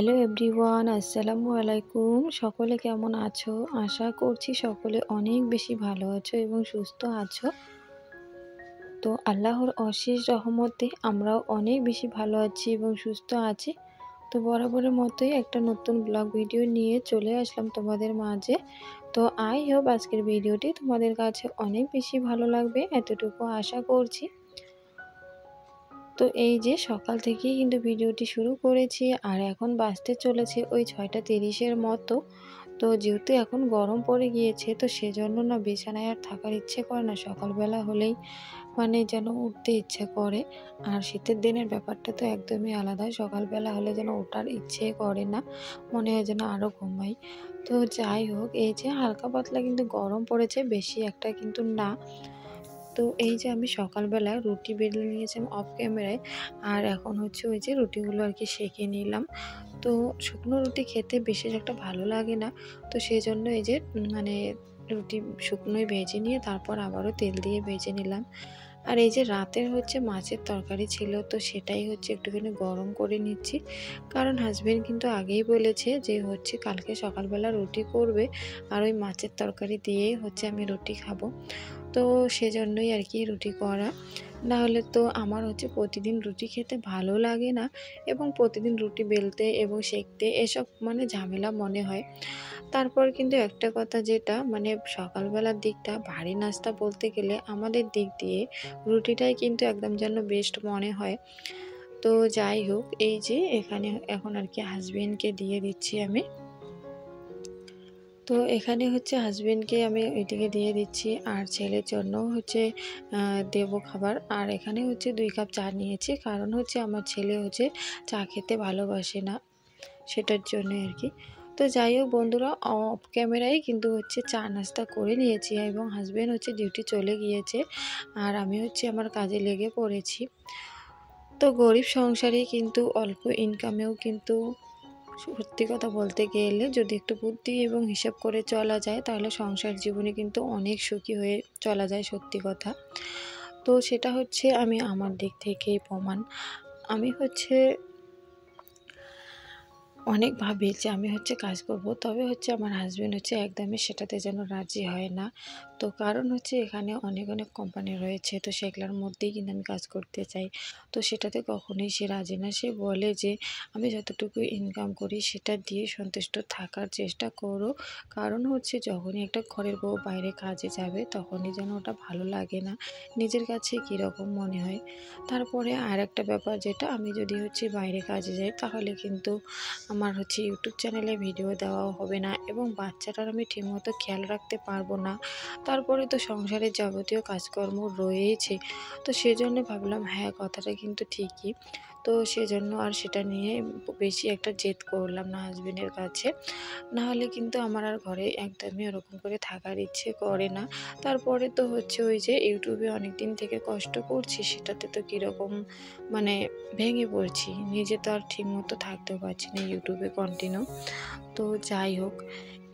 Hello everyone, আসসালামু আলাইকুম। সকলে কেমন আছো? আশা করছি সকলে অনেক বেশি ভালো আছো এবং সুস্থ আছো। তো আল্লাহর অশেষ রহমতে আমরাও অনেক বেশি ভালো আছি এবং সুস্থ আছি। তো বরাবরের মতোই একটা নতুন ব্লগ ভিডিও নিয়ে চলে আসলাম তোমাদের মাঝে। তো আই হোপ আজকের ভিডিওটি তোমাদের কাছে অনেক বেশি ভালো লাগবে, এতটুকু আশা করছি। তো এই যে সকাল থেকেই কিন্তু ভিডিওটি শুরু করেছি আর এখন বাজতে চলেছে ওই 6:30-এর মতো। তো যেহেতু এখন গরম পড়ে গিয়েছে, তো সেজন্য না বিছানায় আর থাকার ইচ্ছে করে না। সকালবেলা হলেই মানে যেন উঠতে ইচ্ছে করে। আর শীতের দিনের ব্যাপারটা তো একদমই আলাদা। সকালবেলা হলে যেন ওঠার ইচ্ছে করে না, মনে হয় যেন আরও ঘুমাই। তো যাই হোক, এই যে হালকা পাতলা কিন্তু গরম পড়েছে, বেশি একটা কিন্তু না। তো এই যে আমি সকালবেলা রুটি বেলে নিয়েছিলাম অফ ক্যামেরায়, আর এখন হচ্ছে ওই যে রুটিগুলো আর কি সেঁকে নিলাম। তো শুকনো রুটি খেতে বিশেষ একটা ভালো লাগে না, তো সেই জন্য এই যে মানে রুটি শুকনোই ভেজে নিয়ে তারপর আবারও তেল দিয়ে ভেজে নিলাম। আর এই যে রাতের হচ্ছে মাছের তরকারি ছিল, তো সেটাই হচ্ছে একটুখানি গরম করে নিচ্ছি। কারণ হাজবেন্ড কিন্তু আগেই বলেছে যে হচ্ছে কালকে সকালবেলা রুটি করবে, আর ওই মাছের তরকারি দিয়েই হচ্ছে আমি রুটি খাবো। তো সেজন্যই আর কি রুটি করা। না হলে তো আমার হচ্ছে প্রতিদিন রুটি খেতে ভালো লাগে না, এবং প্রতিদিন রুটি বেলতে এবং সেঁকতে এসব মানে ঝামেলা মনে হয়। তারপর কিন্তু একটা কথা, যেটা মানে সকালবেলার দিকটা ভারী নাস্তা বলতে গেলে আমাদের দিক দিয়ে রুটিটাই কিন্তু একদম যেন বেস্ট মনে হয়। তো যাই হোক, এই যে এখানে এখন আর কি হাজবেন্ডকে দিয়ে দিচ্ছি আমি। তো এখানে হচ্ছে হাজবেন্ডকে আমি ওইদিকে দিয়ে দিচ্ছি, আর ছেলের জন্য হচ্ছে দেবো খাবার। আর এখানে হচ্ছে 2 কাপ চা নিয়েছি, কারণ হচ্ছে আমার ছেলে হচ্ছে চা খেতে ভালোবাসে না, সেটার জন্যই আর কি। তো যাই হোক বন্ধুরা, অফ ক্যামেরায় কিন্তু হচ্ছে চা নাস্তা করে নিয়েছি এবং হাজবেন্ড হচ্ছে ডিউটি চলে গিয়েছে, আর আমি হচ্ছে আমার কাজে লেগে পড়েছি। তো গরিব সংসারে কিন্তু অল্প ইনকামেও কিন্তু সত্যি কথা বলতে গেলে যদি একটু বুদ্ধি এবং হিসাব করে চলা যায়, তাহলে সংসার জীবনে কিন্তু অনেক সুখী হয়ে চলা যায়, সত্যি কথা। তো সেটা হচ্ছে আমি আমার দিক থেকেই প্রমাণ। আমি হচ্ছে অনেক ভাবি যে আমি হচ্ছে কাজ করব, তবে হচ্ছে আমার হাজবেন্ড হচ্ছে একদমই সেটাতে যেন রাজি হয় না। তো কারণ হচ্ছে এখানে অনেক অনেক কোম্পানি রয়েছে, তো সেগুলোর মধ্যেই কিন্তু আমি কাজ করতে চাই। তো সেটাতে কখনোই সে রাজি না। সে বলে যে আমি যতটুকু ইনকাম করি সেটা দিয়ে সন্তুষ্ট থাকার চেষ্টা করো, কারণ হচ্ছে যখনই একটা ঘরের বউ বাইরে কাজে যাবে তখনই যেন ওটা ভালো লাগে না, নিজের কাছে কীরকম মনে হয়। তারপরে আর একটা ব্যাপার, যেটা আমি যদি হচ্ছে বাইরে কাজে যাই তাহলে কিন্তু আমার হচ্ছে ইউটিউব চ্যানেলে ভিডিও দেওয়াও হবে না, এবং বাচ্চাটার আমি ঠিকমতো খেয়াল রাখতে পারবো না। তারপরে তো সংসারের যাবতীয় কাজকর্ম রয়েছে। তো সেজন্য ভাবলাম হ্যাঁ, কথাটা কিন্তু ঠিকই। তো সেজন্য আর সেটা নিয়ে বেশি একটা জেদ করলাম না হাজবেন্ডের কাছে। নাহলে কিন্তু আমার আর ঘরে একদমই ওরকম করে থাকার ইচ্ছে করে না। তারপরে তো হচ্ছে ওই যে ইউটিউবে অনেক দিন থেকে কষ্ট করছি, সেটাতে তো কীরকম মানে ভেঙে পড়ছি। নিজে তো আর ঠিকমতো থাকতেও পারছি না ইউটিউবে কন্টিনিউ। তো যাই হোক,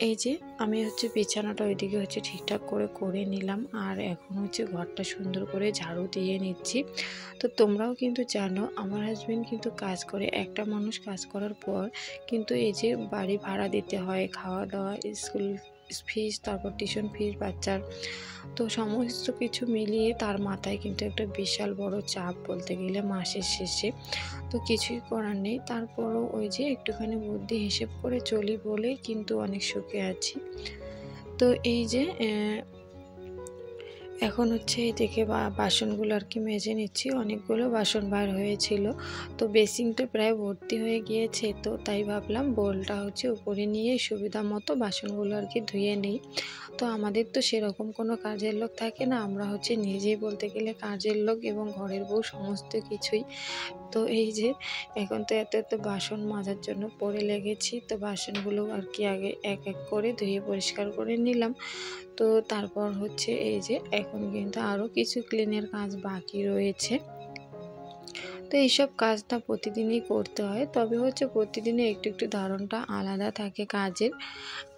এই যে আমি হচ্ছে বিছানাটা ওইদিকে হচ্ছে ঠিকঠাক করে করে নিলাম, আর এখন হচ্ছে ঘরটা সুন্দর করে ঝাড়ু দিয়ে নিচ্ছি। তো তোমরাও কিন্তু জানো আমার হাজবেন্ড কিন্তু কাজ করে। একটা মানুষ কাজ করার পর কিন্তু এই যে বাড়ি ভাড়া দিতে হয়, খাওয়া দাওয়া, স্কুল ফিস, তারপর টিউশন ফিস বাচ্চার, তো সমস্ত কিছু মিলিয়ে তার মাথায় কিন্তু একটা বিশাল বড় চাপ বলতে গেলে মাসের শেষে। তো কিছুই করার নেই, তারপরও ওই যে একটুখানি বুদ্ধি হিসেব করে চলি বলেই কিন্তু অনেক সুখে আছি। তো এই যে এখন হচ্ছে এদিকে বাসনগুলো আর কি মেজে নিচ্ছি। অনেকগুলো বাসন বার হয়েছিল, তো বেসিনটা প্রায় ভর্তি হয়ে গিয়েছে, তো তাই ভাবলাম বোলটা হচ্ছে উপরে নিয়ে সুবিধা মতো বাসনগুলো আর কি ধুয়ে নিই। তো আমাদের তো সেরকম কোনো কাজের লোক থাকে না, আমরা হচ্ছে নিজেই বলতে গেলে কাজের লোক এবং ঘরের বউ সমস্ত কিছুই। তো এই যে এখন তো এত এত বাসন মাজার জন্য পড়ে লেগেছি, তো বাসনগুলো আর কি আগে এক এক করে ধুয়ে পরিষ্কার করে নিলাম। তো তারপর হচ্ছে এই যে এখন কিন্তু আরও কিছু ক্লিনের কাজ বাকি রয়েছে। তো এইসব কাজটা প্রতিদিনই করতে হয়, তবে হচ্ছে প্রতিদিনে একটু একটু ধরনটা আলাদা থাকে কাজের।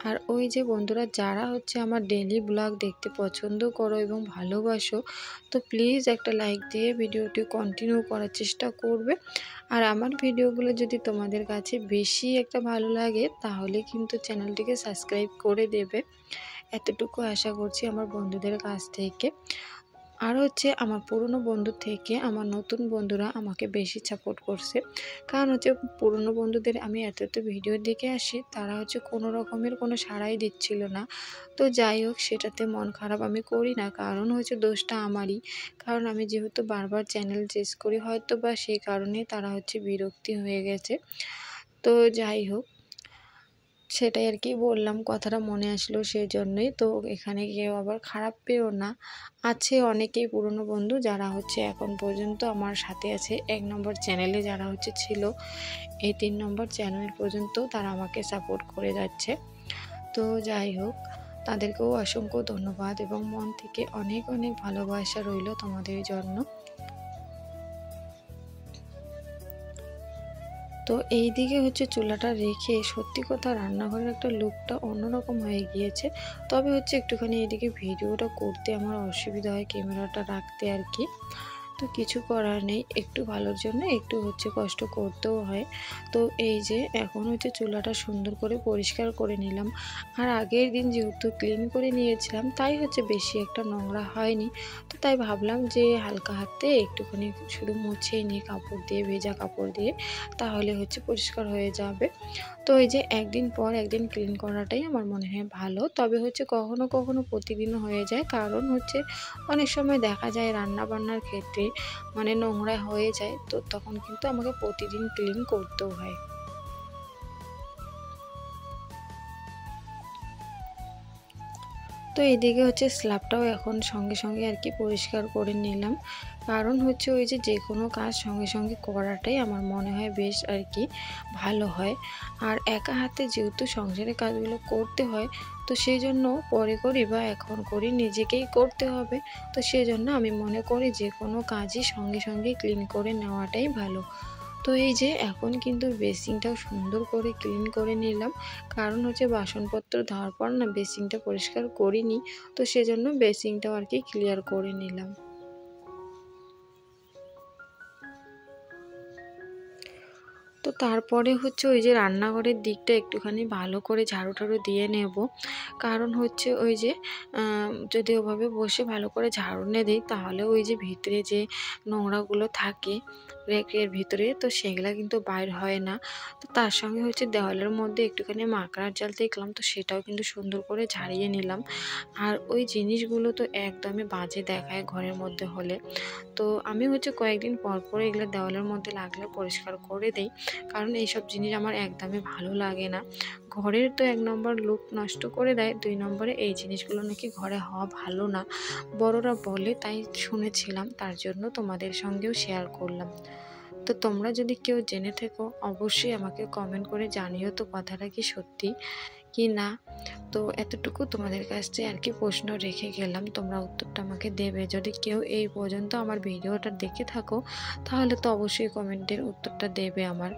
আর ওই যে বন্ধুরা, যারা হচ্ছে আমার ডেইলি ব্লগ দেখতে পছন্দ করো এবং ভালোবাসো, তো প্লিজ একটা লাইক দিয়ে ভিডিওটি কন্টিনিউ করার চেষ্টা করবে। আর আমার ভিডিওগুলো যদি তোমাদের কাছে বেশি একটা ভালো লাগে, তাহলে কিন্তু চ্যানেলটিকে সাবস্ক্রাইব করে দেবে, এতটুকু আশা করছি আমার বন্ধুদের কাছ থেকে। আর হচ্ছে আমার পুরনো বন্ধুর থেকে আমার নতুন বন্ধুরা আমাকে বেশি সাপোর্ট করছে, কারণ হচ্ছে পুরনো বন্ধুদের আমি এত এত ভিডিও দেখে আসি, তারা হচ্ছে কোনো রকমের কোনো সাড়াই দিচ্ছিল না। তো যাই হোক, সেটাতে মন খারাপ আমি করি না, কারণ হচ্ছে দোষটা আমারই। কারণ আমি যেহেতু বারবার চ্যানেল চেঞ্জ করি, হয়তো বা সেই কারণে তারা হচ্ছে বিরক্তি হয়ে গেছে। তো যাই হোক, সেটাই আর কি বললাম, কথাটা মনে আসলো সেজন্যই। তো এখানে কেউ আবার খারাপ পেও না। আছে অনেকেই পুরনো বন্ধু যারা হচ্ছে এখন পর্যন্ত আমার সাথে আছে। ১ নম্বর চ্যানেলে যারা হচ্ছে ছিল, এই ৩ নম্বর চ্যানেল পর্যন্ত তারা আমাকে সাপোর্ট করে যাচ্ছে। তো যাই হোক, তাদেরকেও অসংখ্য ধন্যবাদ এবং মন থেকে অনেক অনেক ভালোবাসা রইল তোমাদের জন্য। তো এই দিকে হচ্ছে চুলাটা রেখে সত্যি কথা রান্নাঘরের একটা লুকটা অন্যরকম হয়ে গিয়েছে। তবে হচ্ছে একটুখানি এদিকে ভিডিওটা করতে আমার অসুবিধা হয়, ক্যামেরাটা রাখতে আর কি। তো কিছু করার নেই, একটু ভালোর জন্য একটু হচ্ছে কষ্ট করতেও হয়। তো এই যে এখন হচ্ছে চুলাটা সুন্দর করে পরিষ্কার করে নিলাম। আর আগের দিন যেহেতু ক্লিন করে নিয়েছিলাম, তাই হচ্ছে বেশি একটা নোংরা হয়নি। তো তাই ভাবলাম যে হালকা হাতে একটুখানি শুধু মুছেই নিই কাপড় দিয়ে, ভেজা কাপড় দিয়ে, তাহলে হচ্ছে পরিষ্কার হয়ে যাবে। তো এই যে একদিন পর একদিন ক্লিন করাটাই আমার মনে হয় ভালো। তবে হচ্ছে কখনো কখনো প্রতিদিনও হয়ে যায়, কারণ হচ্ছে অনেক সময় দেখা যায় রান্না বান্নার ক্ষেত্রে মানে নোংরা হয়ে যায়, তো তখন কিন্তু আমাকে প্রতিদিন ক্লিন করতেও হয়। তো এদিকে হচ্ছে স্ল্যাবটাও এখন সঙ্গে সঙ্গে আর কি পরিষ্কার করে নিলাম, কারণ হচ্ছে ওই যে যে কোনো কাজ সঙ্গে সঙ্গে করাটাই আমার মনে হয় বেশ আর কি ভালো হয়। আর একা হাতে যেহেতু সংসারের কাজগুলো করতে হয়, তো সেই জন্য পরে করি বা এখন করি, নিজেকেই করতে হবে। তো সেই জন্য আমি মনে করি যে কোনো কাজই সঙ্গে সঙ্গে ক্লিন করে নেওয়াটাই ভালো। তো এই যে এখন কিন্তু বেসিনটাও সুন্দর করে ক্লিন করে নিলাম, কারণ হচ্ছে বাসনপত্র ধোয়ার পর না বেসিনটা পরিষ্কার করিনি, তো সেজন্য বেসিনটাও আর কি ক্লিয়ার করে নিলাম। তো তারপরে হচ্ছে ওই যে রান্নাঘরের দিকটা একটুখানি ভালো করে ঝাড়ু টাড়ু দিয়ে নেব, কারণ হচ্ছে ওই যে যদি ওভাবে বসে ভালো করে ঝাড়ু না দিই, তাহলে ওই যে ভিতরে যে নোংরাগুলো থাকে রেকের ভিতরে, তো সেগুলা কিন্তু বাইর হয় না। তো তার সঙ্গে হচ্ছে দেওয়ালের মধ্যে একটুখানি মাকড়ার জাল দেখলাম, তো সেটাও কিন্তু সুন্দর করে ঝাড়িয়ে নিলাম। আর ওই জিনিসগুলো তো একদমই বাজে দেখায় ঘরের মধ্যে হলে, তো আমি হচ্ছে কয়েকদিন পর পর এগুলো দেওয়ালের মধ্যে লাগলে পরিষ্কার করে দেই, কারণ এইসব জিনিস আমার একদমই ভালো লাগে না। ঘরের তো ১ নম্বর লুক নষ্ট করে দেয়, ২ নম্বরে এই জিনিসগুলো নাকি ঘরে হওয়া ভালো না, বড়রা বলে, তাই শুনেছিলাম, তার জন্য তোমাদের সঙ্গেও শেয়ার করলাম। তো তোমরা যদি কেউ জেনে থেকো, অবশ্যই আমাকে কমেন্ট করে জানিও তো কথাটা কি সত্যি কি না। তো এতটুকু তোমাদের কাছে আর কি প্রশ্ন রেখে গেলাম, তোমরা উত্তরটা আমাকে দেবে। যদি কেউ এই পর্যন্ত আমার ভিডিওটা দেখে থাকো, তাহলে তো অবশ্যই কমেন্টের উত্তরটা দেবে আমার।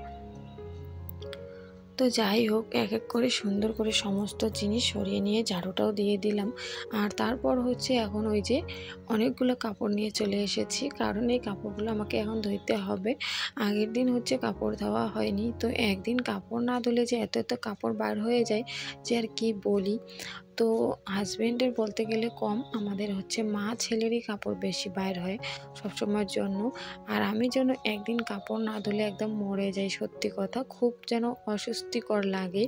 তো যাই হোক, এক এক করে সুন্দর করে সমস্ত জিনিস সরিয়ে নিয়ে ঝাড়ুটাও দিয়ে দিলাম। আর তারপর হচ্ছে এখন ওই যে অনেকগুলো কাপড় নিয়ে চলে এসেছি, কারণ এই কাপড়গুলো আমাকে এখন ধুইতে হবে। আগের দিন হচ্ছে কাপড় ধোয়া হয়নি, তো একদিন কাপড় না ধুলে যে এত এত কাপড় বার হয়ে যায় যে আর কি বলি। তো হাজব্যান্ডের বলতে গেলে কম, আমাদের হচ্ছে মা ছেলেরই কাপড় বেশি বাইর হয় সবসময়ের জন্য। আর আমি যেন একদিন কাপড় না ধুলে একদম মরে যাই, সত্যি কথা, খুব যেন অস্বস্তিকর লাগে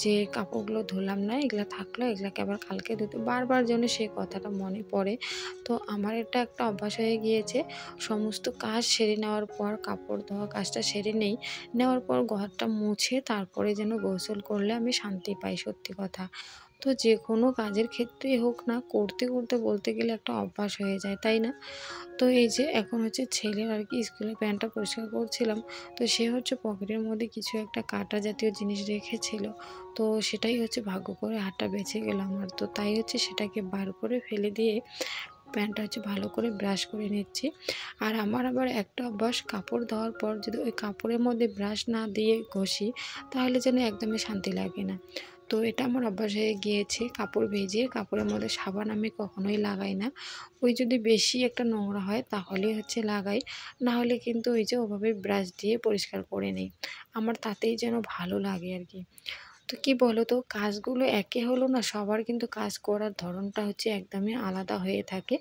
যে কাপড়গুলো ধুলাম না, এগুলো থাকলো, এগুলাকে আবার কালকে ধুতে, বারবার যেন সেই কথাটা মনে পড়ে। তো আমার এটা একটা অভ্যাস হয়ে গিয়েছে, সমস্ত কাজ সেরে নেওয়ার পর, কাপড় ধোয়া কাজটা সেরে নেওয়ার পর ঘরটা মুছে তারপরে যেন গোসল করলে আমি শান্তি পাই, সত্যি কথা। তো যে কোনো কাজের ক্ষেত্রেই হোক না, করতে করতে বলতে গেলে একটা অভ্যাস হয়ে যায়, তাই না? তো এই যে এখন হচ্ছে ছেলের আর কি স্কুলের প্যান্টটা পরিষ্কার করছিলাম, তো সে হচ্ছে পকেটের মধ্যে কিছু একটা কাঁটা জাতীয় জিনিস রেখেছিল, তো সেটাই হচ্ছে ভাগ্য করে হাতটা বেঁচে গেল আমার। তো তাই হচ্ছে সেটাকে বার করে ফেলে দিয়ে প্যানটা হচ্ছে ভালো করে ব্রাশ করে নিচ্ছি। আর আমার আবার একটা অভ্যাস, কাপড় ধোয়ার পর যদি ওই কাপড়ের মধ্যে ব্রাশ না দিয়ে ঘষি তাহলে যেন একদমই শান্তি লাগে না। তো এটা আমার অভ্যাস হয়ে গিয়েছে, কাপড় ভেজে কাপড়ের মধ্যে সাবান আমি কখনোই লাগাই না। ওই যদি বেশি একটা নোংরা হয় তাহলেই হচ্ছে লাগাই, না হলে কিন্তু ওই যে ওভাবে ব্রাশ দিয়ে পরিষ্কার করে নিই। আমার তাতেই যেন ভালো লাগে আর কি। তো কি বলো তো, কাজগুলো একে হলো না, সবার কিন্তু কাজ করার ধরনটা হচ্ছে একদমই আলাদা হয়ে থাকে।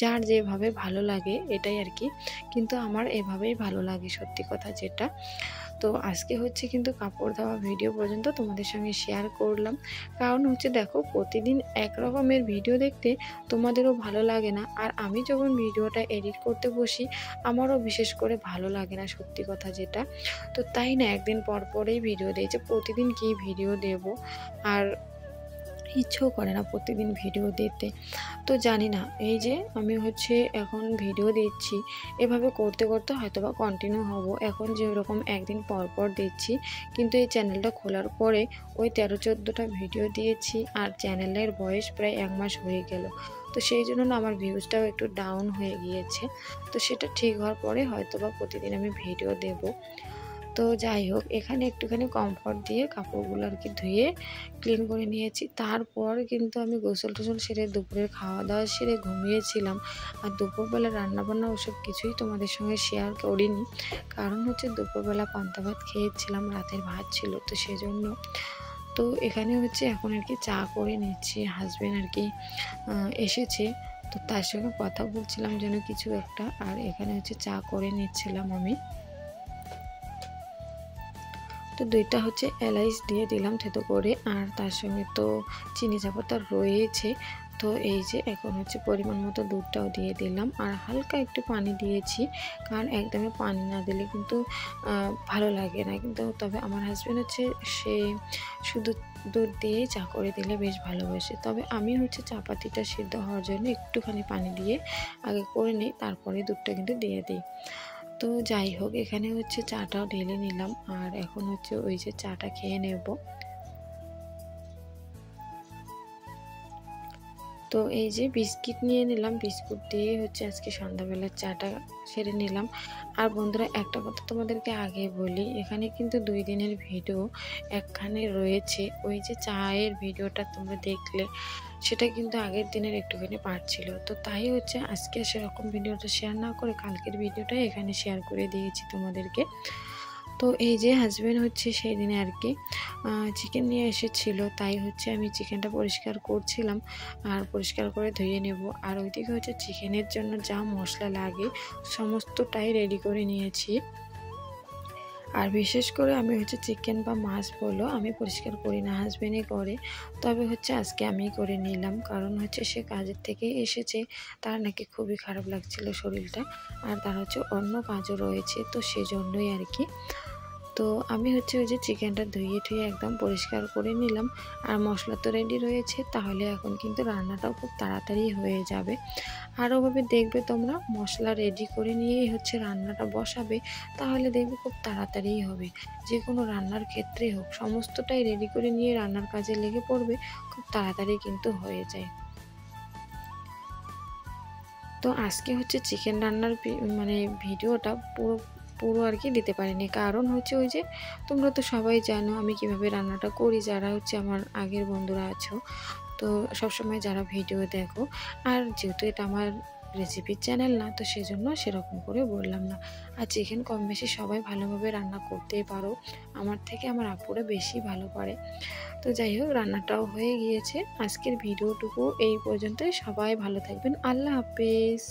যার যেভাবে ভালো লাগে এটাই আর কি। কিন্তু আমার এভাবেই ভালো লাগে সত্যি কথা যেটা। তো আজকে হচ্ছে কিন্তু কাপড় ধোয়া ভিডিও পর্যন্ত তোমাদের সঙ্গে শেয়ার করলাম। কারণ হচ্ছে দেখো, প্রতিদিন এক রকমের ভিডিও দেখতে তোমাদেরও ভালো লাগে না, আর আমি যখন ভিডিওটা এডিট করতে বসি আমারও বিশেষ করে ভালো লাগে না সত্যি কথা যেটা। তো তাই না একদিন পর পরেই ভিডিও দিই, যে প্রতিদিন কি ভিডিও দেব, আর ইচ্ছেও করে না প্রতিদিন ভিডিও দিতে। তো জানি না, এই যে আমি হচ্ছে এখন ভিডিও দিচ্ছি, এভাবে করতে করতে হয়তোবা কন্টিনিউ হব। এখন যেরকম একদিন পর পর দিচ্ছি, কিন্তু এই চ্যানেলটা খোলার পরে ওই 13-14টা ভিডিও দিয়েছি, আর চ্যানেলের বয়স প্রায় 1 মাস হয়ে গেল। তো সেই জন্য না আমার ভিউজটাও একটু ডাউন হয়ে গিয়েছে। তো সেটা ঠিক হওয়ার পরে হয়তোবা প্রতিদিন আমি ভিডিও দেব। তো যাই হোক, এখানে একটুখানি কমফর্ট দিয়ে কাপড়গুলো আর কি ধুয়ে ক্লিন করে নিয়েছি। তারপর কিন্তু আমি গোসল টোসল সেরে দুপুরের খাওয়া দাওয়া সেরে ঘুমিয়েছিলাম। আর দুপুরবেলা রান্নাবান্না ওসব কিছুই তোমাদের সঙ্গে শেয়ার করিনি, কারণ হচ্ছে দুপুরবেলা পান্তা ভাত খেয়েছিলাম, রাতের ভাত ছিল তো সেজন্য। তো এখানে হচ্ছে এখন আর কি চা করে নিচ্ছি। হাজব্যান্ড আর কি এসেছে, তো তার সঙ্গে কথা বলছিলাম যেন কিছু একটা, আর এখানে হচ্ছে চা করে নিচ্ছিলাম আমি। তো 2টা হচ্ছে এলাইচ দিয়ে দিলাম থেতো করে, আর তার সঙ্গে তো চিনি চাপাতা রয়েছে। তো এই যে এখন হচ্ছে পরিমাণ মতো দুধটাও দিয়ে দিলাম, আর হালকা একটু পানি দিয়েছি, কারণ একদমই পানি না দিলে কিন্তু ভালো লাগে না। কিন্তু তবে আমার হাজব্যান্ড হচ্ছে সে শুধু দুধ দিয়েই চা করে দিলে বেশ ভালোবাসে। তবে আমি হচ্ছে চাপাতিটা সিদ্ধ হওয়ার জন্য একটুখানি পানি দিয়ে আগে করে নিই, তারপরে দুধটা কিন্তু দিয়ে দিই। তো যাই হোক, এখানে হচ্ছে চাটাও ঢেলে নিলাম, আর এখন হচ্ছে ওই যে চাটা খেয়ে নেব। তো এই যে বিস্কিট নিয়ে নিলাম, বিস্কুট দিয়ে হচ্ছে আজকে সন্ধ্যাবেলার চাটা সেরে নিলাম। আর বন্ধুরা, একটা কথা তোমাদেরকে আগে বলি, এখানে কিন্তু 2 দিনের ভিডিও একখানে রয়েছে। ওই যে চায়ের ভিডিওটা তোমরা দেখলে, সেটা কিন্তু আগের দিনের একটুখানি পার্ট ছিল। তো তাই হচ্ছে আজকে সেরকম ভিডিওটা শেয়ার না করে কালকের ভিডিওটাই এখানে শেয়ার করে দিয়েছি তোমাদেরকে। তো এই যে হাজব্যান্ড হচ্ছে সেই দিনে আর কি চিকেন নিয়ে এসেছিল, তাই হচ্ছে আমি চিকেনটা পরিষ্কার করছিলাম, আর পরিষ্কার করে ধুয়ে নেব। আর ওইদিকে হচ্ছে চিকেনের জন্য যা মশলা লাগে সমস্তটাই রেডি করে নিয়েছি। আর বিশেষ করে আমি হচ্ছে চিকেন বা মাছ বলো আমি পরিষ্কার করি না, হাজব্যান্ডই করে। তবে হচ্ছে আজকে আমিই করে নিলাম, কারণ হচ্ছে সে কাজের থেকে এসেছে, তার নাকি খুবই খারাপ লাগছিল শরীরটা, আর তার হচ্ছে অন্য কাজও রয়েছে, তো সেজন্যই আর কি। তো আমি হচ্ছে ওই যে চিকেনটা ধুয়ে ঠুয়ে একদম পরিষ্কার করে নিলাম, আর মশলা তো রেডি রয়েছে, তাহলে এখন কিন্তু রান্নাটাও খুব তাড়াতাড়ি হয়ে যাবে। আর ওভাবে দেখবে তোমরা মশলা রেডি করে নিয়েই হচ্ছে রান্নাটা বসাবে, তাহলে দেখবে খুব তাড়াতাড়িই হবে। যে কোনো রান্নার ক্ষেত্রেই হোক, সমস্তটাই রেডি করে নিয়ে রান্নার কাজে লেগে পড়বে, খুব তাড়াতাড়ি কিন্তু হয়ে যায়। তো আজকে হচ্ছে চিকেন রান্নার মানে ভিডিওটা পুরো পুরো আর কি দিতে পারিনি, কারণ হচ্ছে ওই যে তোমরা তো সবাই জানো আমি কিভাবে রান্নাটা করি, যারা হচ্ছে আমার আগের বন্ধুরা আছো, তো সবসময় যারা ভিডিও দেখো। আর যেহেতু এটা আমার রেসিপির চ্যানেল না, তো সেজন্য সেরকম করে বললাম না। আর চিকেন কম বেশি সবাই ভালোভাবে রান্না করতেই পারো, আমার থেকে আমার আপুরা বেশি ভালো পারে। তো যাই হোক, রান্নাটাও হয়ে গিয়েছে। আজকের ভিডিওটুকু এই পর্যন্তই। সবাই ভালো থাকবেন। আল্লাহ হাফেজ।